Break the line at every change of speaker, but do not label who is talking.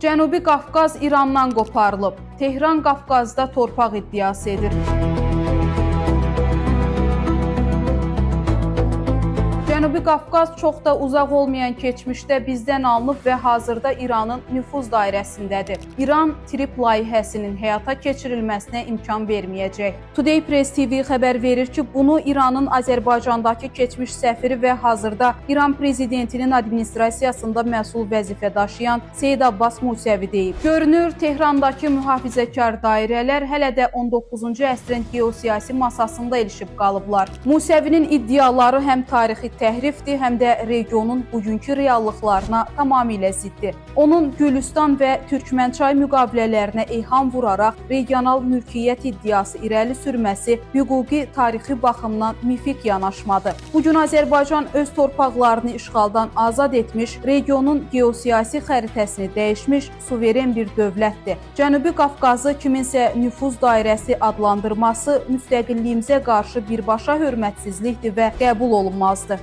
Cənubi Qafqaz İrandan qoparılıb. Tehran Qafqazda torpaq iddiası edir. Cənubi Qafqaz çox da uzaq olmayan keçmişdə bizdən alınıb və hazırda İranın nüfuz dairəsindədir. İran TRIP layihəsinin həyata keçirilməsinə imkan verməyəcək. Today Press TV xəbər verir ki, bunu İranın Azərbaycandakı keçmiş səfiri və hazırda İran prezidentinin administrasiyasında məsul vəzifə daşıyan Seyid Abbas Musəvi deyib. Görünür, Tehrandakı mühafizəkar dairələr hələ də 19-cu əsrin geosiyasi masasında ilişib qalıblar. Musəvinin iddiaları həm tarixi təhrifdir, həm də regionun bugünkü reallıqlarına tamamilə ziddir. Onun Gülüstan və Türkmənçay müqavilələrinə eyham vuraraq regional mülkiyyət iddiası irəli sürməsi hüquqi tarixi baxımdan mifik yanaşmadır. Bugün Azərbaycan öz torpaqlarını işğaldan azad etmiş, regionun geosiyasi xəritəsini dəyişmiş suveren bir dövlətdir. Cənubi Qafqazı kiminsə nüfuz dairəsi adlandırması müstəqilliyimizə qarşı birbaşa hörmətsizlikdir və qəbul olunmazdır.